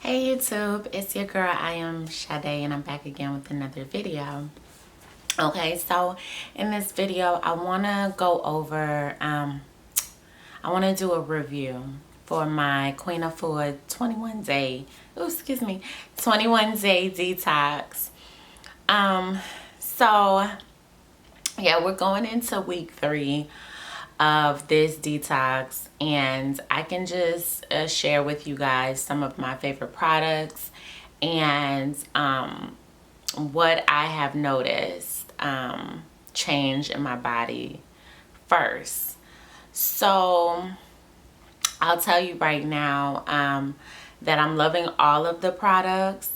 Hey YouTube, it's your girl. I am Sade and I'm back again with another video. Okay, so in this video I want to go over, I want to do a review for my Queen Afua 21 day, 21 day detox. So yeah, we're going into week 3 of this detox, and I can just share with you guys some of my favorite products and what I have noticed change in my body first. So I'll tell you right now that I'm loving all of the products.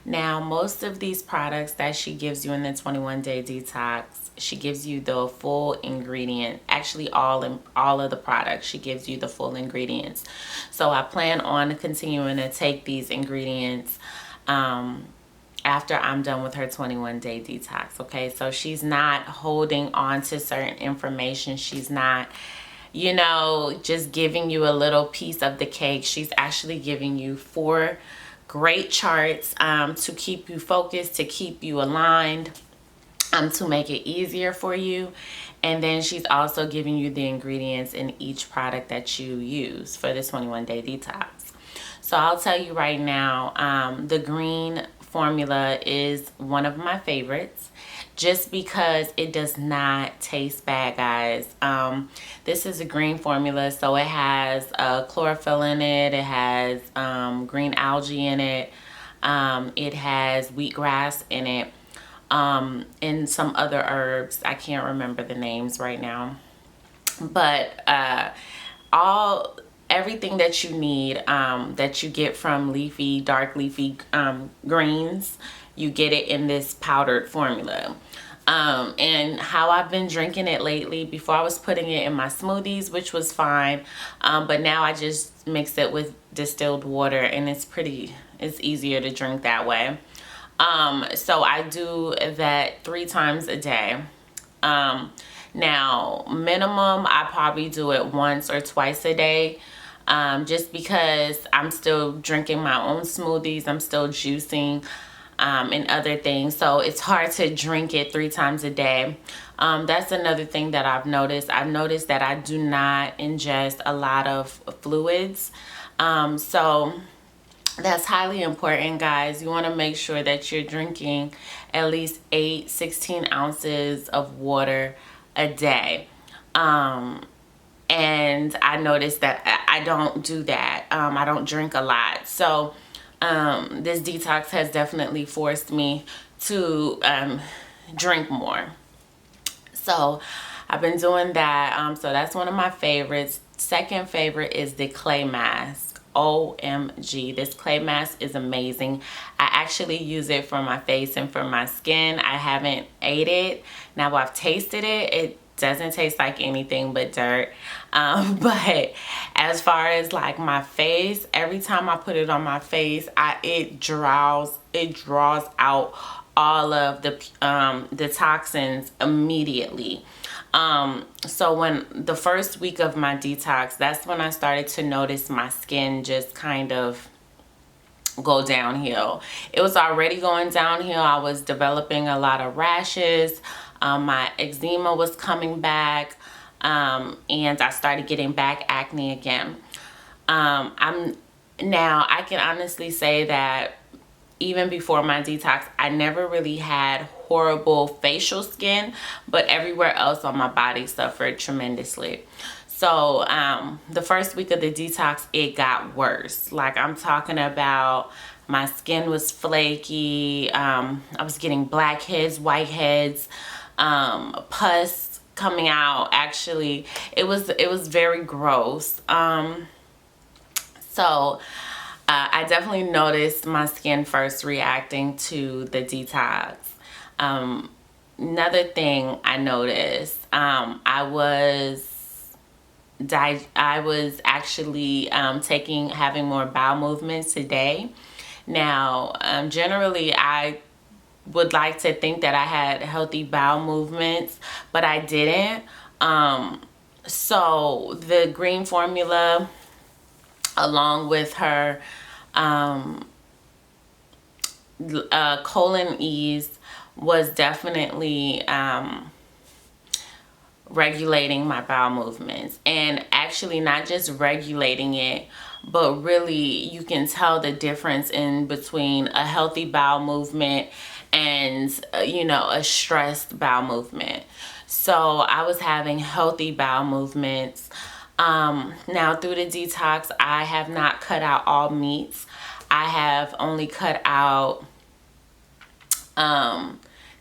Now, most of these products that she gives you in the 21 day detox, she gives you the full ingredient. Actually, all of the products, she gives you the full ingredients. So I plan on continuing to take these ingredients after I'm done with her 21 day detox. Okay, so she's not holding on to certain information. She's not, just giving you a little piece of the cake. She's actually giving you 4 great charts to keep you focused, to keep you aligned, to make it easier for you. And then she's also giving you the ingredients in each product that you use for this 21 day detox. So I'll tell you right now, the green formula is one of my favorites just because it does not taste bad, guys. This is a green formula, so it has chlorophyll in it, it has green algae in it, it has wheatgrass in it, and some other herbs. I can't remember the names right now, but everything that you need, that you get from dark leafy greens, you get it in this powdered formula. And how I've been drinking it lately, before I was putting it in my smoothies, which was fine, but now I just mix it with distilled water, and it's easier to drink that way. So I do that 3 times a day. Now minimum I probably do it once or twice a day, just because I'm still drinking my own smoothies, I'm still juicing and other things, so it's hard to drink it 3 times a day. That's another thing that I've noticed that I do not ingest a lot of fluids, so that's highly important, guys. You want to make sure that you're drinking at least 16 ounces of water a day. And I noticed that I don't do that. I don't drink a lot. So this detox has definitely forced me to drink more. So I've been doing that. So that's one of my favorites. Second favorite is the clay mask. OMG, this clay mask is amazing. I actually use it for my face and for my skin. I haven't ate it. Now I've tasted it. It doesn't taste like anything but dirt. But as far as like my face, every time I put it on my face, it draws out all of the toxins immediately. So when the first week of my detox, that's when I started to notice my skin just kind of go downhill. It was already going downhill. I was developing a lot of rashes. My eczema was coming back, and I started getting back acne again. Now I can honestly say that even before my detox, I never really had horrible facial skin, but everywhere else on my body suffered tremendously. So the first week of the detox, it got worse. Like, I'm talking about, my skin was flaky. I was getting blackheads, whiteheads, pus coming out. Actually, it was very gross. So I definitely noticed my skin first reacting to the detox. Another thing I noticed, I was actually having more bowel movements today. Now, generally I would like to think that I had healthy bowel movements, but I didn't. So the green formula, along with her colon ease was definitely regulating my bowel movements, and actually not just regulating it, but really you can tell the difference in between a healthy bowel movement and a stressed bowel movement. So I was having healthy bowel movements. Now through the detox, I have not cut out all meats. I have only cut out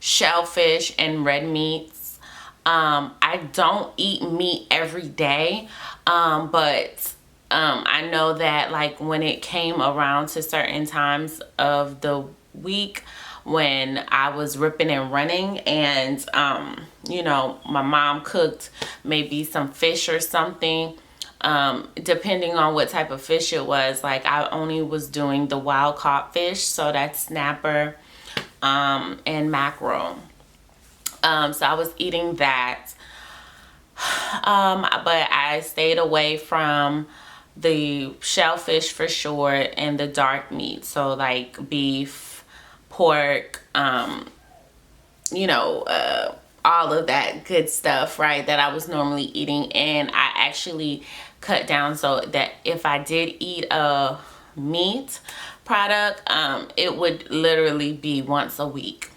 shellfish and red meats. I don't eat meat every day, but I know that like when it came around to certain times of the week when I was ripping and running, and my mom cooked maybe some fish or something, depending on what type of fish it was. Like I only was doing the wild caught fish, so that's snapper and mackerel. So I was eating that. But I stayed away from the shellfish for sure and the dark meat. So like beef, pork, all of that good stuff, right, that I was normally eating. And I actually cut down so that if I did eat a meat product, it would literally be once a week.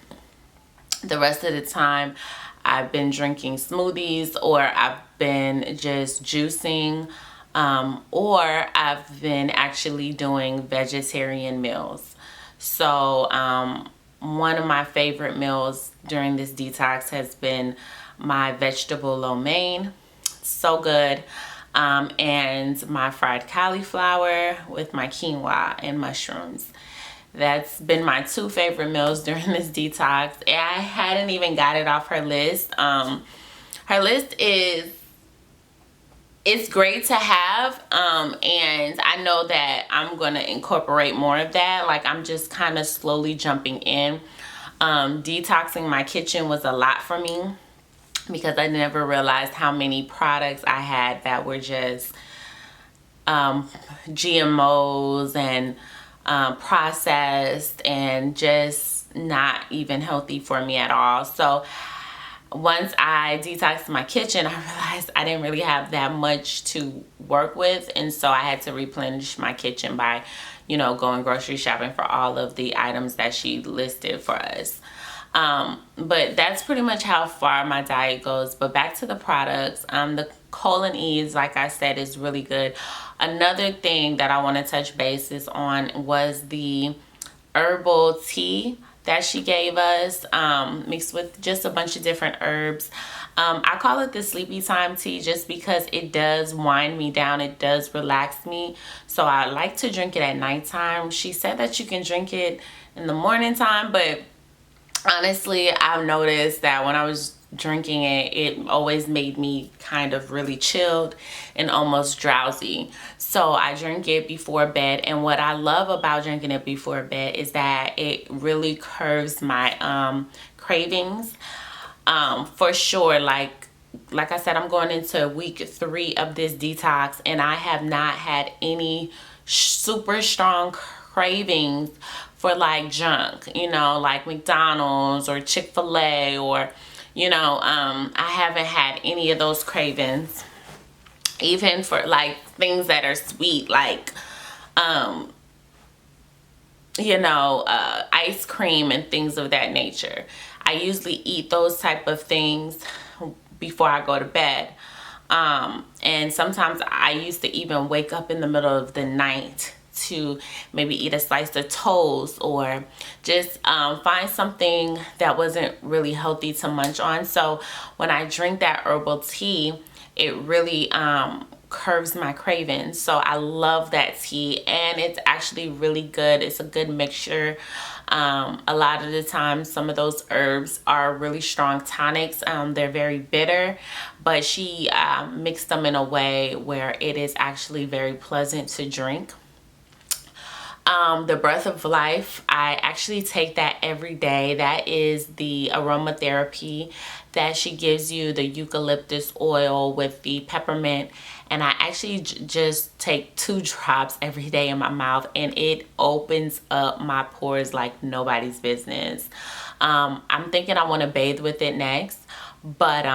The rest of the time I've been drinking smoothies, or I've been just juicing, or I've been actually doing vegetarian meals. So one of my favorite meals during this detox has been my vegetable lo mein. So good. And my fried cauliflower with my quinoa and mushrooms. That's been my two favorite meals during this detox. And I hadn't even got it off her list. Her list it's great to have, and I know that I'm gonna incorporate more of that. Like I'm just kind of slowly jumping in. Detoxing my kitchen was a lot for me because I never realized how many products I had that were just GMOs and processed and just not even healthy for me at all. So once I detoxed my kitchen, I realized I didn't really have that much to work with, and so I had to replenish my kitchen by going grocery shopping for all of the items that she listed for us. But that's pretty much how far my diet goes. But back to the products, the colon ease, like I said, is really good. Another thing that I want to touch bases on was the herbal tea that she gave us, mixed with just a bunch of different herbs. I call it the sleepy time tea just because it does wind me down. It does relax me. So I like to drink it at nighttime. She said that you can drink it in the morning time, but honestly, I've noticed that when I was drinking it, it always made me kind of really chilled and almost drowsy. So I drink it before bed, and what I love about drinking it before bed is that it really curbs my cravings. For sure, like I said, I'm going into week 3 of this detox, and I have not had any super strong cravings for like junk, like McDonald's or Chick-fil-A, or I haven't had any of those cravings, even for like things that are sweet, like ice cream and things of that nature. I usually eat those type of things before I go to bed. And sometimes I used to even wake up in the middle of the night to maybe eat a slice of toast, or just find something that wasn't really healthy to munch on. So when I drink that herbal tea, it really curbs my cravings. So I love that tea, and it's actually really good. It's a good mixture. A lot of the time, some of those herbs are really strong tonics. They're very bitter, but she mixed them in a way where it is actually very pleasant to drink. The Breath of Life, I actually take that every day. That is the aromatherapy that she gives you, the eucalyptus oil with the peppermint and I actually just take 2 drops every day in my mouth, and it opens up my pores like nobody's business. I'm thinking I want to bathe with it next. But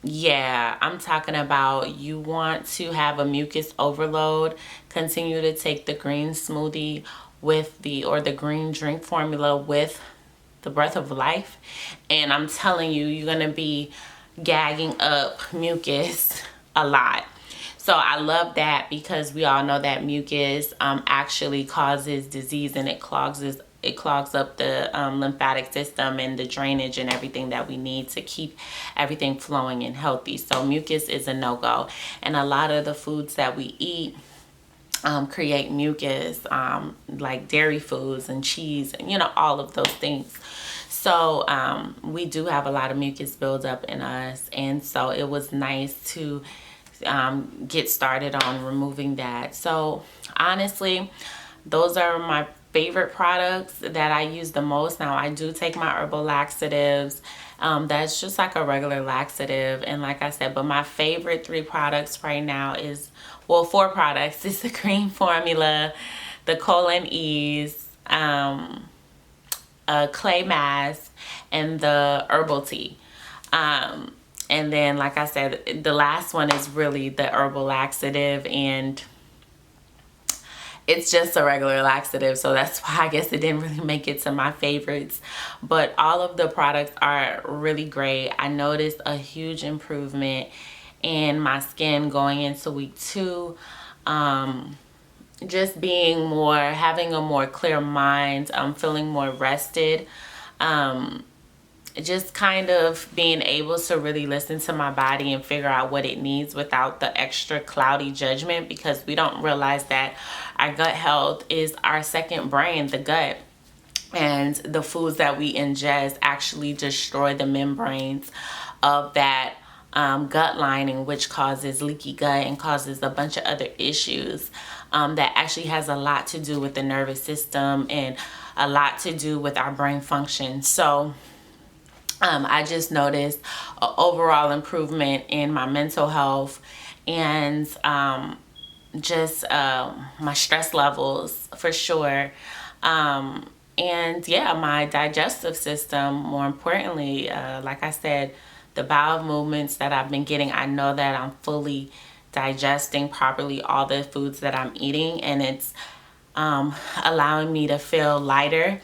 yeah, I'm talking about, you want to have a mucus overload, continue to take the green smoothie with the green drink formula with the breath of life, and I'm telling you, you're gonna be gagging up mucus a lot. So I love that, because we all know that mucus actually causes disease, and it clogs up the lymphatic system and the drainage and everything that we need to keep everything flowing and healthy. So mucus is a no-go, and a lot of the foods that we eat create mucus, like dairy foods and cheese, and all of those things. So we do have a lot of mucus buildup in us, and so it was nice to get started on removing that. So honestly, those are my favorite products that I use the most. Now, I do take my herbal laxatives. That's just like a regular laxative, and like I said, but my favorite 3 products right now is, well, 4 products. It's the cream formula, the colon ease, a clay mask, and the herbal tea. And then, like I said, the last one is really the herbal laxative, and it's just a regular laxative, so that's why I guess it didn't really make it to my favorites. But all of the products are really great. I noticed a huge improvement in my skin going into week 2. Just having a more clear mind, feeling more rested, just kind of being able to really listen to my body and figure out what it needs without the extra cloudy judgment, because we don't realize that our gut health is our second brain, the gut. And the foods that we ingest actually destroy the membranes of that gut lining, which causes leaky gut and causes a bunch of other issues that actually has a lot to do with the nervous system and a lot to do with our brain function. So I just noticed an overall improvement in my mental health, and just my stress levels for sure. And yeah, my digestive system, more importantly, like I said, the bowel movements that I've been getting, I know that I'm fully digesting properly all the foods that I'm eating, and it's allowing me to feel lighter,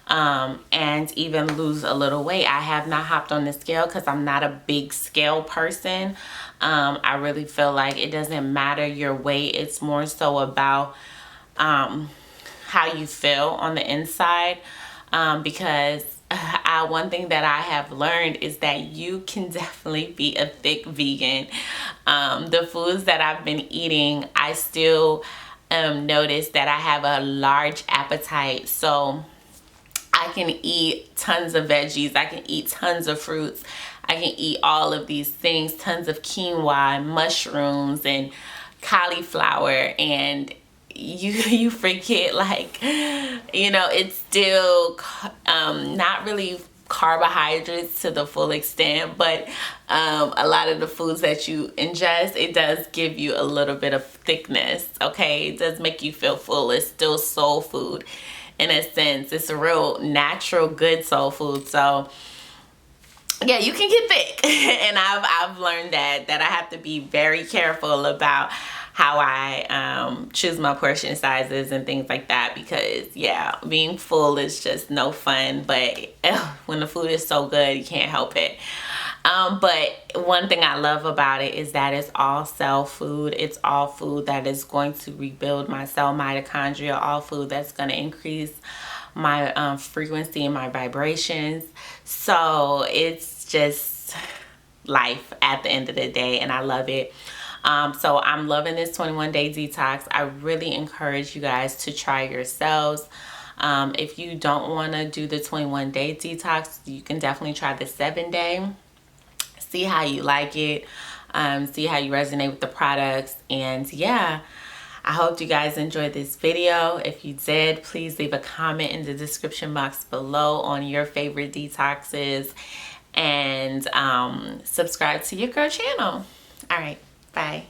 and even lose a little weight. I have not hopped on the scale because I'm not a big scale person. I really feel like it doesn't matter your weight. It's more so about how you feel on the inside, because one thing that I have learned is that you can definitely be a thick vegan. The foods that I've been eating, I still notice that I have a large appetite. So I can eat tons of veggies, I can eat tons of fruits, I can eat all of these things, tons of quinoa, mushrooms, and cauliflower, and you forget, like, it's still not really carbohydrates to the full extent, but a lot of the foods that you ingest, it does give you a little bit of thickness. Okay, it does make you feel full. It's still soul food in a sense. It's a real natural good soul food. So yeah, you can get thick. And I've learned that I have to be very careful about how I choose my portion sizes and things like that, because yeah, being full is just no fun. But when the food is so good, you can't help it. But one thing I love about it is that it's all cell food. It's all food that is going to rebuild my cell mitochondria, all food that's going to increase my frequency and my vibrations. So it's just life at the end of the day, and I love it. So I'm loving this 21-day detox. I really encourage you guys to try yourselves. If you don't want to do the 21-day detox, you can definitely try the 7-day. See how you like it. See how you resonate with the products. And yeah, I hope you guys enjoyed this video. If you did, please leave a comment in the description box below on your favorite detoxes, and subscribe to your girl channel. All right, bye.